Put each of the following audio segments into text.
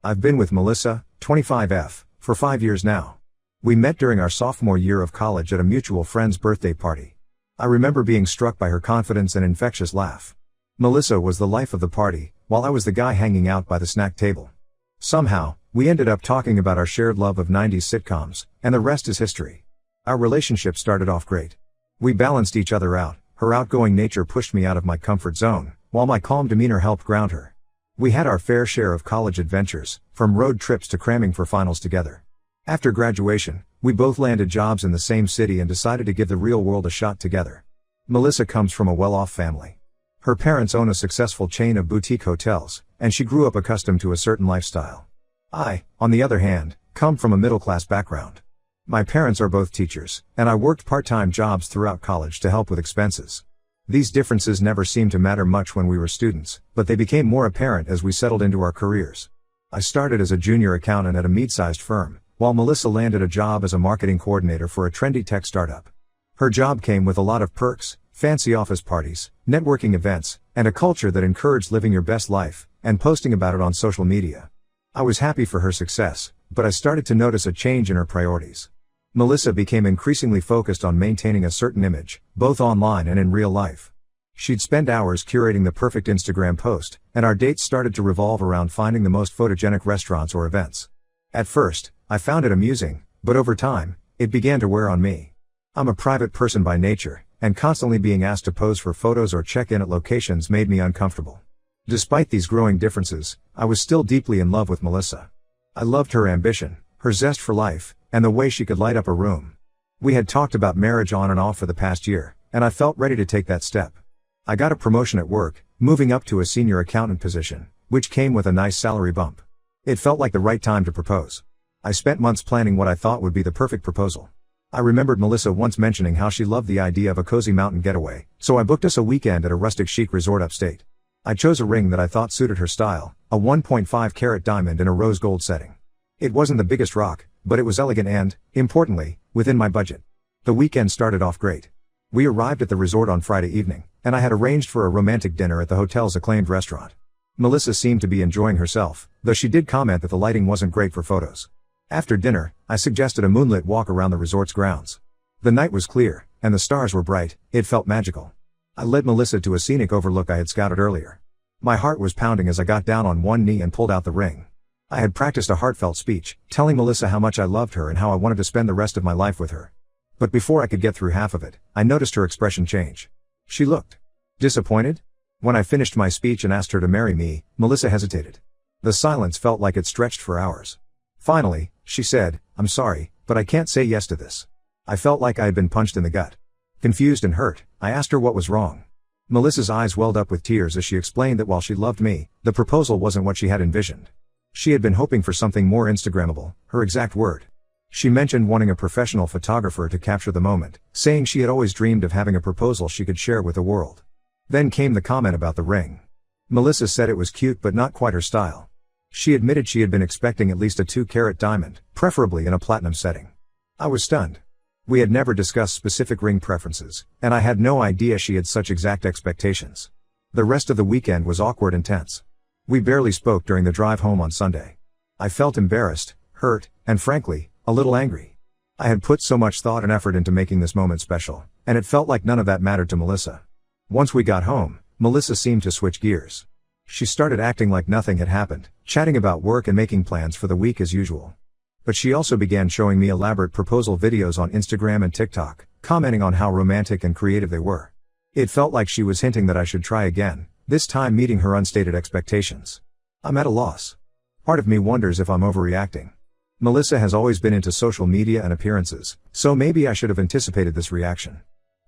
I've been with Melissa, 25F, for 5 years now. We met during our sophomore year of college at a mutual friend's birthday party. I remember being struck by her confidence and infectious laugh. Melissa was the life of the party, while I was the guy hanging out by the snack table. Somehow, we ended up talking about our shared love of 90s sitcoms, and the rest is history. Our relationship started off great. We balanced each other out. Her outgoing nature pushed me out of my comfort zone, while my calm demeanor helped ground her. We had our fair share of college adventures, from road trips to cramming for finals together. After graduation, we both landed jobs in the same city and decided to give the real world a shot together. Melissa comes from a well-off family. Her parents own a successful chain of boutique hotels, and she grew up accustomed to a certain lifestyle. I, on the other hand, come from a middle-class background. My parents are both teachers, and I worked part-time jobs throughout college to help with expenses. These differences never seemed to matter much when we were students, but they became more apparent as we settled into our careers. I started as a junior accountant at a mid-sized firm, while Melissa landed a job as a marketing coordinator for a trendy tech startup. Her job came with a lot of perks, fancy office parties, networking events, and a culture that encouraged living your best life, and posting about it on social media. I was happy for her success, but I started to notice a change in her priorities. Melissa became increasingly focused on maintaining a certain image, both online and in real life. She'd spend hours curating the perfect Instagram post, and our dates started to revolve around finding the most photogenic restaurants or events. At first, I found it amusing, but over time, it began to wear on me. I'm a private person by nature, and constantly being asked to pose for photos or check in at locations made me uncomfortable. Despite these growing differences, I was still deeply in love with Melissa. I loved her ambition, her zest for life, and the way she could light up a room. We had talked about marriage on and off for the past year, and I felt ready to take that step. I got a promotion at work, moving up to a senior accountant position, which came with a nice salary bump. It felt like the right time to propose. I spent months planning what I thought would be the perfect proposal. I remembered Melissa once mentioning how she loved the idea of a cozy mountain getaway, so I booked us a weekend at a rustic chic resort upstate. I chose a ring that I thought suited her style, a 1.5 carat diamond in a rose gold setting. It wasn't the biggest rock, but it was elegant and, importantly, within my budget. The weekend started off great. We arrived at the resort on Friday evening, and I had arranged for a romantic dinner at the hotel's acclaimed restaurant. Melissa seemed to be enjoying herself, though she did comment that the lighting wasn't great for photos. After dinner, I suggested a moonlit walk around the resort's grounds. The night was clear, and the stars were bright. It felt magical. I led Melissa to a scenic overlook I had scouted earlier. My heart was pounding as I got down on one knee and pulled out the ring. I had practiced a heartfelt speech, telling Melissa how much I loved her and how I wanted to spend the rest of my life with her. But before I could get through half of it, I noticed her expression change. She looked disappointed. When I finished my speech and asked her to marry me, Melissa hesitated. The silence felt like it stretched for hours. Finally, she said, "I'm sorry, but I can't say yes to this." I felt like I had been punched in the gut. Confused and hurt, I asked her what was wrong. Melissa's eyes welled up with tears as she explained that while she loved me, the proposal wasn't what she had envisioned. She had been hoping for something more Instagrammable, her exact word. She mentioned wanting a professional photographer to capture the moment, saying she had always dreamed of having a proposal she could share with the world. Then came the comment about the ring. Melissa said it was cute but not quite her style. She admitted she had been expecting at least a 2-carat diamond, preferably in a platinum setting. I was stunned. We had never discussed specific ring preferences, and I had no idea she had such exact expectations. The rest of the weekend was awkward and tense. We barely spoke during the drive home on Sunday. I felt embarrassed, hurt, and frankly, a little angry. I had put so much thought and effort into making this moment special, and it felt like none of that mattered to Melissa. Once we got home, Melissa seemed to switch gears. She started acting like nothing had happened, chatting about work and making plans for the week as usual. But she also began showing me elaborate proposal videos on Instagram and TikTok, commenting on how romantic and creative they were. It felt like she was hinting that I should try again, this time meeting her unstated expectations. I'm at a loss. Part of me wonders if I'm overreacting. Melissa has always been into social media and appearances, so maybe I should have anticipated this reaction.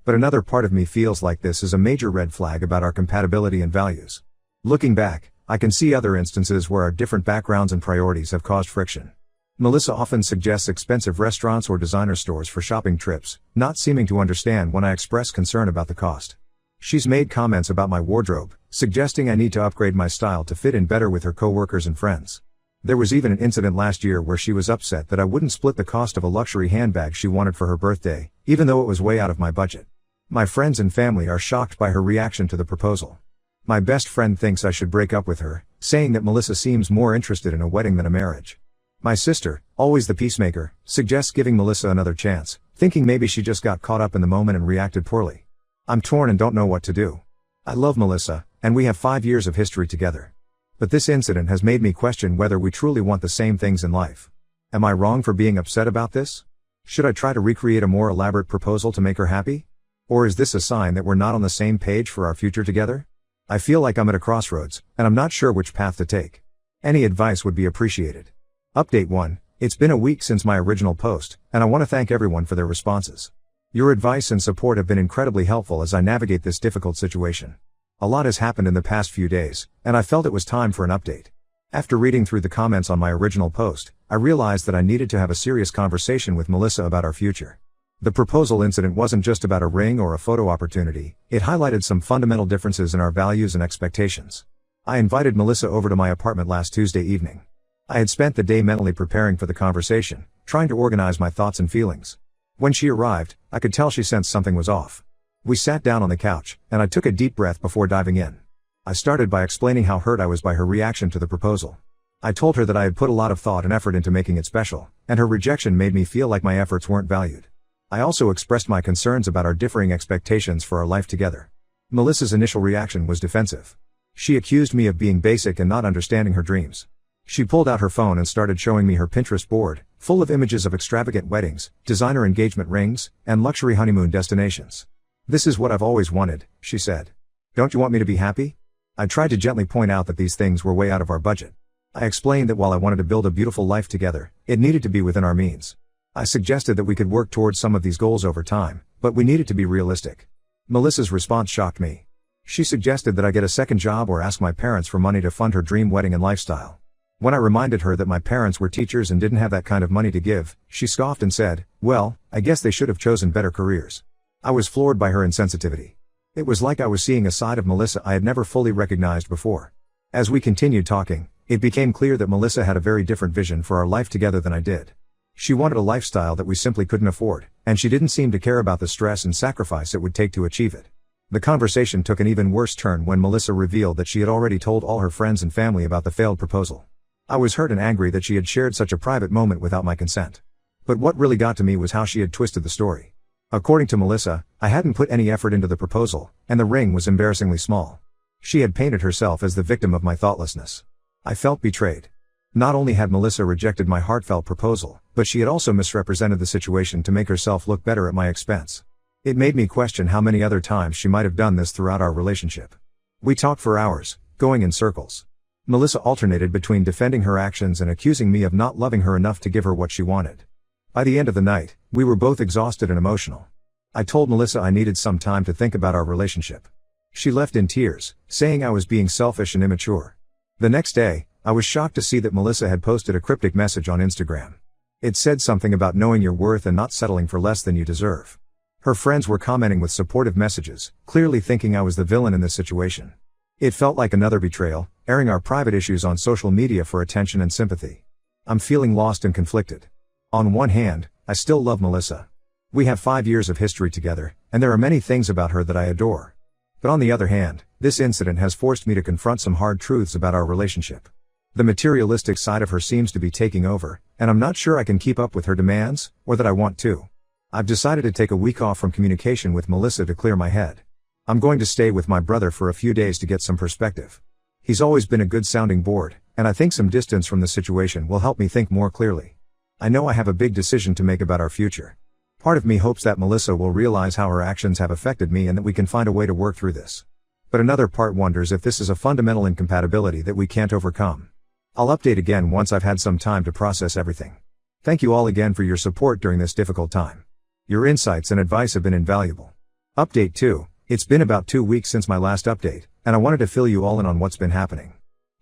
But another part of me feels like this is a major red flag about our compatibility and values. Looking back, I can see other instances where our different backgrounds and priorities have caused friction. Melissa often suggests expensive restaurants or designer stores for shopping trips, not seeming to understand when I express concern about the cost. She's made comments about my wardrobe, suggesting I need to upgrade my style to fit in better with her coworkers and friends. There was even an incident last year where she was upset that I wouldn't split the cost of a luxury handbag she wanted for her birthday, even though it was way out of my budget. My friends and family are shocked by her reaction to the proposal. My best friend thinks I should break up with her, saying that Melissa seems more interested in a wedding than a marriage. My sister, always the peacemaker, suggests giving Melissa another chance, thinking maybe she just got caught up in the moment and reacted poorly. I'm torn and don't know what to do. I love Melissa, and we have 5 years of history together. But this incident has made me question whether we truly want the same things in life. Am I wrong for being upset about this? Should I try to recreate a more elaborate proposal to make her happy? Or is this a sign that we're not on the same page for our future together? I feel like I'm at a crossroads, and I'm not sure which path to take. Any advice would be appreciated. Update 1. It's been a week since my original post, and I want to thank everyone for their responses. Your advice and support have been incredibly helpful as I navigate this difficult situation. A lot has happened in the past few days, and I felt it was time for an update. After reading through the comments on my original post, I realized that I needed to have a serious conversation with Melissa about our future. The proposal incident wasn't just about a ring or a photo opportunity, it highlighted some fundamental differences in our values and expectations. I invited Melissa over to my apartment last Tuesday evening. I had spent the day mentally preparing for the conversation, trying to organize my thoughts and feelings. When she arrived, I could tell she sensed something was off. We sat down on the couch, and I took a deep breath before diving in. I started by explaining how hurt I was by her reaction to the proposal. I told her that I had put a lot of thought and effort into making it special, and her rejection made me feel like my efforts weren't valued. I also expressed my concerns about our differing expectations for our life together. Melissa's initial reaction was defensive. She accused me of being basic and not understanding her dreams. She pulled out her phone and started showing me her Pinterest board, full of images of extravagant weddings, designer engagement rings, and luxury honeymoon destinations. "This is what I've always wanted," she said. "Don't you want me to be happy?" I tried to gently point out that these things were way out of our budget. I explained that while I wanted to build a beautiful life together, it needed to be within our means. I suggested that we could work towards some of these goals over time, but we needed to be realistic. Melissa's response shocked me. She suggested that I get a second job or ask my parents for money to fund her dream wedding and lifestyle. When I reminded her that my parents were teachers and didn't have that kind of money to give, she scoffed and said, "Well, I guess they should have chosen better careers." I was floored by her insensitivity. It was like I was seeing a side of Melissa I had never fully recognized before. As we continued talking, it became clear that Melissa had a very different vision for our life together than I did. She wanted a lifestyle that we simply couldn't afford, and she didn't seem to care about the stress and sacrifice it would take to achieve it. The conversation took an even worse turn when Melissa revealed that she had already told all her friends and family about the failed proposal. I was hurt and angry that she had shared such a private moment without my consent. But what really got to me was how she had twisted the story. According to Melissa, I hadn't put any effort into the proposal, and the ring was embarrassingly small. She had painted herself as the victim of my thoughtlessness. I felt betrayed. Not only had Melissa rejected my heartfelt proposal, but she had also misrepresented the situation to make herself look better at my expense. It made me question how many other times she might have done this throughout our relationship. We talked for hours, going in circles. Melissa alternated between defending her actions and accusing me of not loving her enough to give her what she wanted. By the end of the night, we were both exhausted and emotional. I told Melissa I needed some time to think about our relationship. She left in tears, saying I was being selfish and immature. The next day, I was shocked to see that Melissa had posted a cryptic message on Instagram. It said something about knowing your worth and not settling for less than you deserve. Her friends were commenting with supportive messages, clearly thinking I was the villain in this situation. It felt like another betrayal, airing our private issues on social media for attention and sympathy. I'm feeling lost and conflicted. On one hand, I still love Melissa. We have 5 years of history together, and there are many things about her that I adore. But on the other hand, this incident has forced me to confront some hard truths about our relationship. The materialistic side of her seems to be taking over, and I'm not sure I can keep up with her demands, or that I want to. I've decided to take a week off from communication with Melissa to clear my head. I'm going to stay with my brother for a few days to get some perspective. He's always been a good sounding board, and I think some distance from the situation will help me think more clearly. I know I have a big decision to make about our future. Part of me hopes that Melissa will realize how her actions have affected me and that we can find a way to work through this. But another part wonders if this is a fundamental incompatibility that we can't overcome. I'll update again once I've had some time to process everything. Thank you all again for your support during this difficult time. Your insights and advice have been invaluable. Update 2. It's been about 2 weeks since my last update, and I wanted to fill you all in on what's been happening.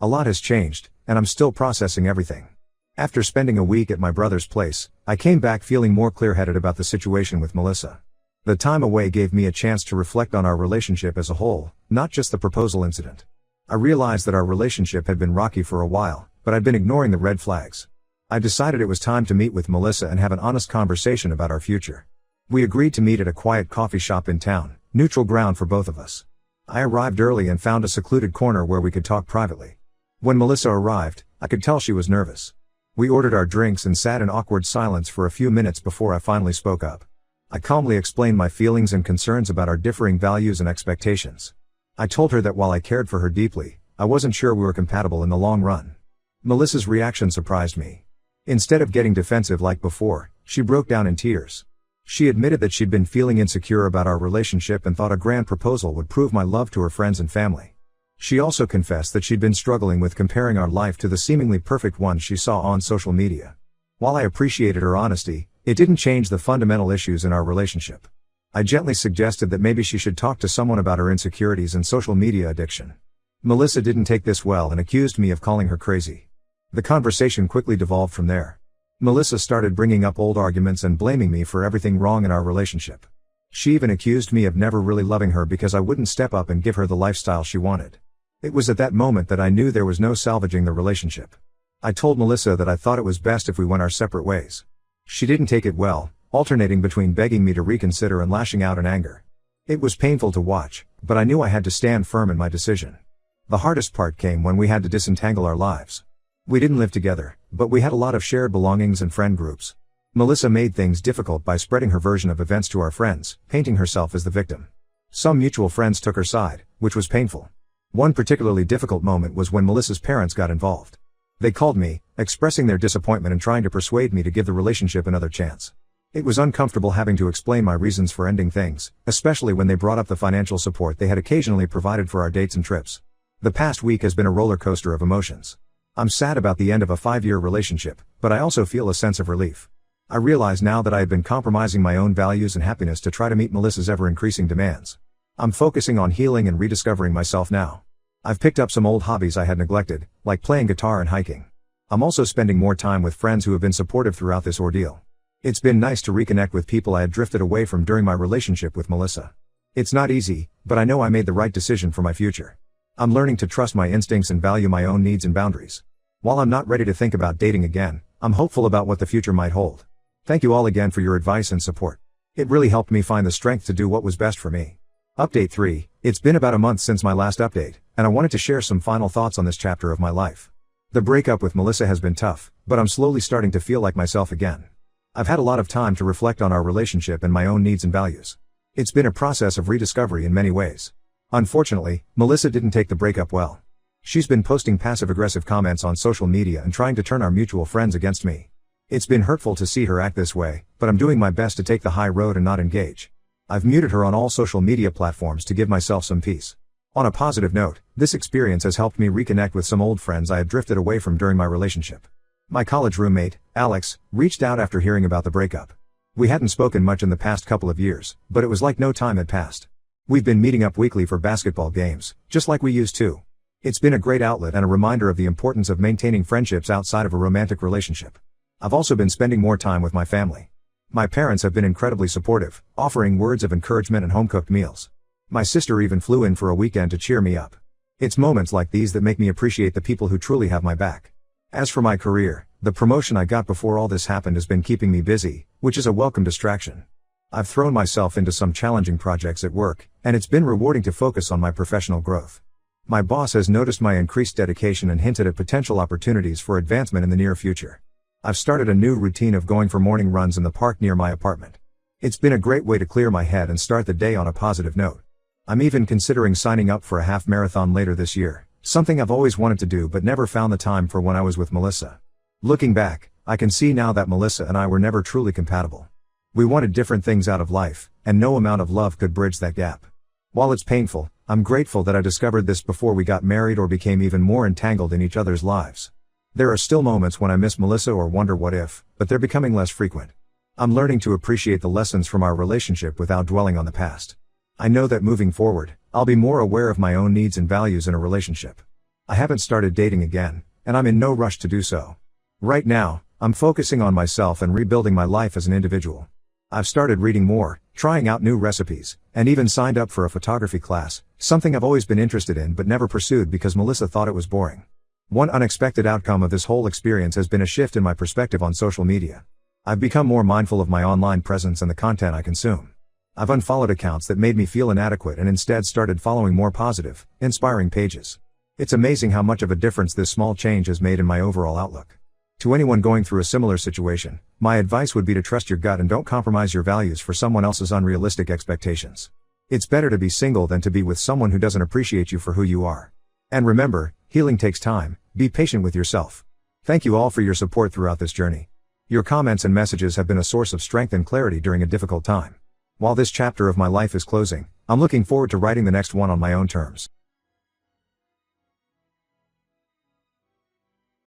A lot has changed, and I'm still processing everything. After spending a week at my brother's place, I came back feeling more clear-headed about the situation with Melissa. The time away gave me a chance to reflect on our relationship as a whole, not just the proposal incident. I realized that our relationship had been rocky for a while, but I'd been ignoring the red flags. I decided it was time to meet with Melissa and have an honest conversation about our future. We agreed to meet at a quiet coffee shop in town, neutral ground for both of us. I arrived early and found a secluded corner where we could talk privately. When Melissa arrived, I could tell she was nervous. We ordered our drinks and sat in awkward silence for a few minutes before I finally spoke up. I calmly explained my feelings and concerns about our differing values and expectations. I told her that while I cared for her deeply, I wasn't sure we were compatible in the long run. Melissa's reaction surprised me. Instead of getting defensive like before, she broke down in tears. She admitted that she'd been feeling insecure about our relationship and thought a grand proposal would prove my love to her friends and family. She also confessed that she'd been struggling with comparing our life to the seemingly perfect one she saw on social media. While I appreciated her honesty, it didn't change the fundamental issues in our relationship. I gently suggested that maybe she should talk to someone about her insecurities and social media addiction. Melissa didn't take this well and accused me of calling her crazy. The conversation quickly devolved from there. Melissa started bringing up old arguments and blaming me for everything wrong in our relationship. She even accused me of never really loving her because I wouldn't step up and give her the lifestyle she wanted. It was at that moment that I knew there was no salvaging the relationship. I told Melissa that I thought it was best if we went our separate ways. She didn't take it well, alternating between begging me to reconsider and lashing out in anger. It was painful to watch, but I knew I had to stand firm in my decision. The hardest part came when we had to disentangle our lives. We didn't live together, but we had a lot of shared belongings and friend groups. Melissa made things difficult by spreading her version of events to our friends, painting herself as the victim. Some mutual friends took her side, which was painful. One particularly difficult moment was when Melissa's parents got involved. They called me, expressing their disappointment and trying to persuade me to give the relationship another chance. It was uncomfortable having to explain my reasons for ending things, especially when they brought up the financial support they had occasionally provided for our dates and trips. The past week has been a roller coaster of emotions. I'm sad about the end of a 5-year relationship, but I also feel a sense of relief. I realize now that I had been compromising my own values and happiness to try to meet Melissa's ever-increasing demands. I'm focusing on healing and rediscovering myself now. I've picked up some old hobbies I had neglected, like playing guitar and hiking. I'm also spending more time with friends who have been supportive throughout this ordeal. It's been nice to reconnect with people I had drifted away from during my relationship with Melissa. It's not easy, but I know I made the right decision for my future. I'm learning to trust my instincts and value my own needs and boundaries. While I'm not ready to think about dating again, I'm hopeful about what the future might hold. Thank you all again for your advice and support. It really helped me find the strength to do what was best for me. Update 3. It's been about a month since my last update, and I wanted to share some final thoughts on this chapter of my life. The breakup with Melissa has been tough, but I'm slowly starting to feel like myself again. I've had a lot of time to reflect on our relationship and my own needs and values. It's been a process of rediscovery in many ways. Unfortunately, Melissa didn't take the breakup well. She's been posting passive-aggressive comments on social media and trying to turn our mutual friends against me. It's been hurtful to see her act this way, but I'm doing my best to take the high road and not engage. I've muted her on all social media platforms to give myself some peace. On a positive note, this experience has helped me reconnect with some old friends I had drifted away from during my relationship. My college roommate, Alex, reached out after hearing about the breakup. We hadn't spoken much in the past couple of years, but it was like no time had passed. We've been meeting up weekly for basketball games, just like we used to. It's been a great outlet and a reminder of the importance of maintaining friendships outside of a romantic relationship. I've also been spending more time with my family. My parents have been incredibly supportive, offering words of encouragement and home-cooked meals. My sister even flew in for a weekend to cheer me up. It's moments like these that make me appreciate the people who truly have my back. As for my career, the promotion I got before all this happened has been keeping me busy, which is a welcome distraction. I've thrown myself into some challenging projects at work, and it's been rewarding to focus on my professional growth. My boss has noticed my increased dedication and hinted at potential opportunities for advancement in the near future. I've started a new routine of going for morning runs in the park near my apartment. It's been a great way to clear my head and start the day on a positive note. I'm even considering signing up for a half marathon later this year, something I've always wanted to do but never found the time for when I was with Melissa. Looking back, I can see now that Melissa and I were never truly compatible. We wanted different things out of life, and no amount of love could bridge that gap. While it's painful, I'm grateful that I discovered this before we got married or became even more entangled in each other's lives. There are still moments when I miss Melissa or wonder what if, but they're becoming less frequent. I'm learning to appreciate the lessons from our relationship without dwelling on the past. I know that moving forward, I'll be more aware of my own needs and values in a relationship. I haven't started dating again, and I'm in no rush to do so. Right now, I'm focusing on myself and rebuilding my life as an individual. I've started reading more, trying out new recipes, and even signed up for a photography class, something I've always been interested in but never pursued because Melissa thought it was boring. One unexpected outcome of this whole experience has been a shift in my perspective on social media. I've become more mindful of my online presence and the content I consume. I've unfollowed accounts that made me feel inadequate and instead started following more positive, inspiring pages. It's amazing how much of a difference this small change has made in my overall outlook. To anyone going through a similar situation, my advice would be to trust your gut and don't compromise your values for someone else's unrealistic expectations. It's better to be single than to be with someone who doesn't appreciate you for who you are. And remember, healing takes time. Be patient with yourself. Thank you all for your support throughout this journey. Your comments and messages have been a source of strength and clarity during a difficult time. While this chapter of my life is closing, I'm looking forward to writing the next one on my own terms.